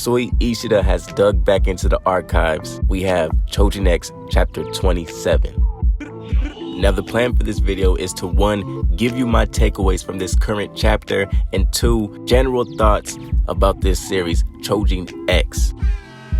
Sui Ishida has dug back into the archives. We have Choujin X Chapter 27. Now the plan for this video is to 1. Give you my takeaways from this current chapter, and 2. General thoughts about this series, Choujin X.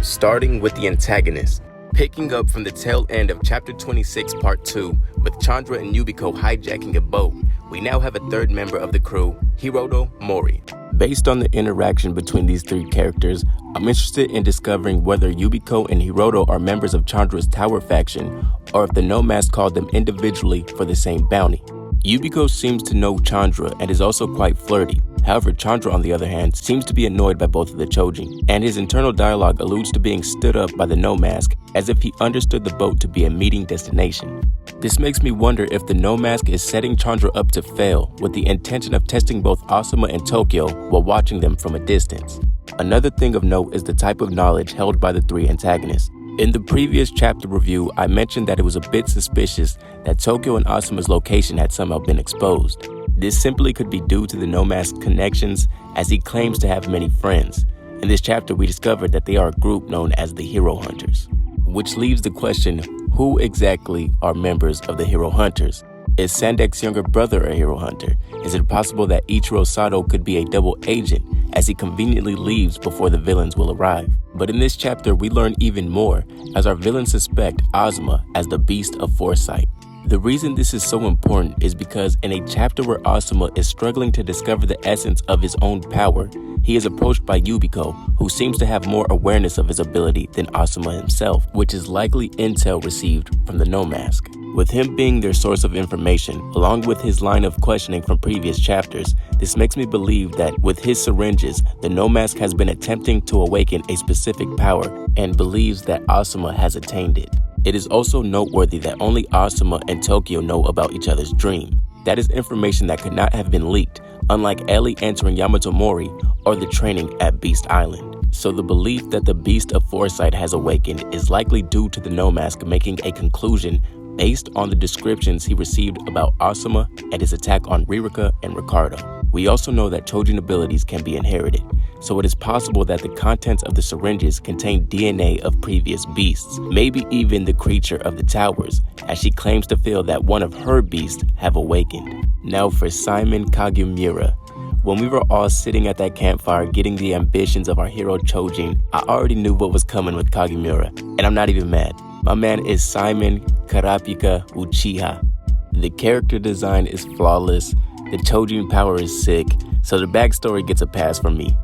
Starting with the antagonist. Picking up from the tail end of Chapter 26 Part 2, with Chandra and Yubiko hijacking a boat, we now have a third member of the crew, Hirodo Mori. Based on the interaction between these three characters, I'm interested in discovering whether Yubiko and Hirodo are members of Chandra's tower faction, or if the nomads called them individually for the same bounty. Yubiko seems to know Chandra and is also quite flirty. However, Chandra, on the other hand, seems to be annoyed by both of the Choujin, and his internal dialogue alludes to being stood up by the Nomask as if he understood the boat to be a meeting destination. This makes me wonder if the Nomask is setting Chandra up to fail with the intention of testing both Asuma and Tokyo while watching them from a distance. Another thing of note is the type of knowledge held by the three antagonists. In the previous chapter review, I mentioned that it was a bit suspicious that Tokyo and Asuma's location had somehow been exposed. This simply could be due to the Nomask's connections, as he claims to have many friends. In this chapter, we discovered that they are a group known as the Hero Hunters. Which leaves the question, who exactly are members of the Hero Hunters? Is Sandek's younger brother a Hero Hunter? Is it possible that Ichiro Sato could be a double agent, as he conveniently leaves before the villains will arrive? But in this chapter, we learn even more, as our villains suspect Azuma as the Beast of Foresight. The reason this is so important is because in a chapter where Asuma is struggling to discover the essence of his own power, he is approached by Yubiko, who seems to have more awareness of his ability than Asuma himself, which is likely intel received from the Nomask. With him being their source of information, along with his line of questioning from previous chapters, this makes me believe that with his syringes, the Nomask has been attempting to awaken a specific power and believes that Asuma has attained it. It is also noteworthy that only Asuma and Tokyo know about each other's dream. That is information that could not have been leaked, unlike Ellie entering Yamato Mori or the training at Beast Island. So the belief that the Beast of Foresight has awakened is likely due to the Nomask making a conclusion based on the descriptions he received about Asuma and his attack on Ririka and Ricardo. We also know that Choujin abilities can be inherited, so it is possible that the contents of the syringes contain DNA of previous beasts, maybe even the creature of the towers, as she claims to feel that one of her beasts have awakened. Now for Simon Kagumira. When we were all sitting at that campfire getting the ambitions of our hero Choujin, I already knew what was coming with Kagumira, and I'm not even mad. My man is Simon Karapika Uchiha. The character design is flawless, the Choujin power is sick, so the backstory gets a pass from me.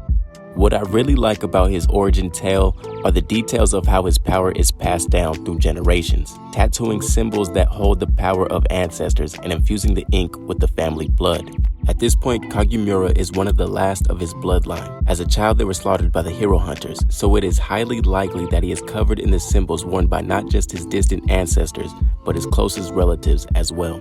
What I really like about his origin tale are the details of how his power is passed down through generations, tattooing symbols that hold the power of ancestors and infusing the ink with the family blood. At this point, Kagumira is one of the last of his bloodline. As a child, they were slaughtered by the Hero Hunters, so it is highly likely that he is covered in the symbols worn by not just his distant ancestors, but his closest relatives as well.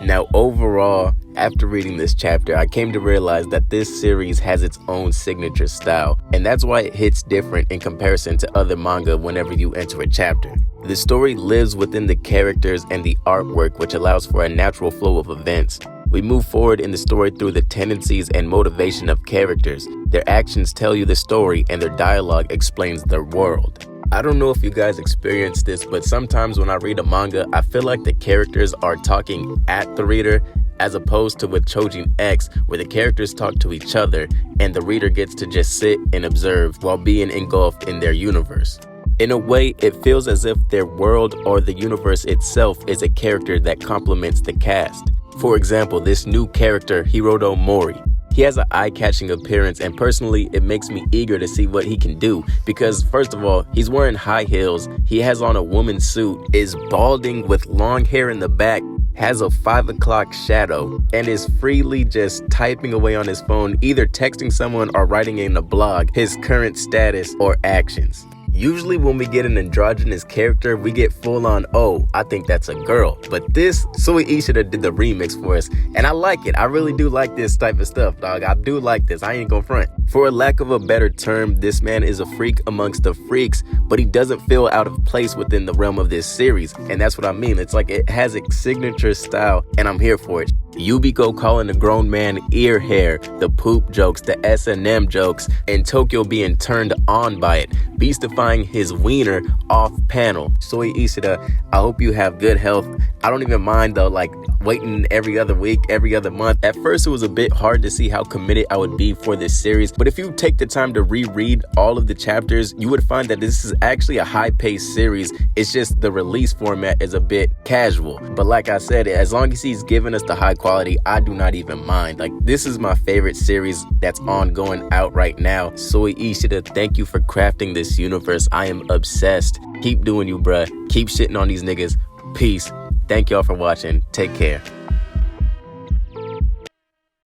Now overall, after reading this chapter, I came to realize that this series has its own signature style, and that's why it hits different in comparison to other manga whenever you enter a chapter. The story lives within the characters and the artwork, which allows for a natural flow of events. We move forward in the story through the tendencies and motivation of characters. Their actions tell you the story, and their dialogue explains their world. I don't know if you guys experience this, but sometimes when I read a manga, I feel like the characters are talking at the reader, as opposed to with Choujin X, where the characters talk to each other and the reader gets to just sit and observe while being engulfed in their universe. In a way, it feels as if their world or the universe itself is a character that complements the cast. For example, this new character, Hirodo Mori. He has an eye-catching appearance, and personally, it makes me eager to see what he can do because, first of all, he's wearing high heels, he has on a woman's suit, is balding with long hair in the back, has a 5 o'clock shadow, and is freely just typing away on his phone, either texting someone or writing in a blog his current status or actions. Usually when we get an androgynous character, we get full on, oh, I think that's a girl. But this, Sui Ishida did the remix for us, and I like it. I really do like this type of stuff, dog. I do like this. I ain't gonna front. For a lack of a better term, this man is a freak amongst the freaks, but he doesn't feel out of place within the realm of this series. And that's what I mean. It's like it has a signature style, and I'm here for it. Yubiko calling the grown man ear hair, the poop jokes, the S&M jokes, and Tokyo being turned on by it, beastifying his wiener off panel. Sui Ishida, I hope you have good health. I don't even mind though, like waiting every other week, every other month. At first it was a bit hard to see how committed I would be for this series, but if you take the time to reread all of the chapters, you would find that this is actually a high-paced series. It's just the release format is a bit casual. But like I said, as long as he's giving us the high quality, I do not even mind. Like, this is my favorite series that's ongoing out right now. Sui Ishida, thank you for crafting this universe. I am obsessed. Keep doing you, bruh. Keep shitting on these niggas. Peace. Thank y'all for watching. Take care.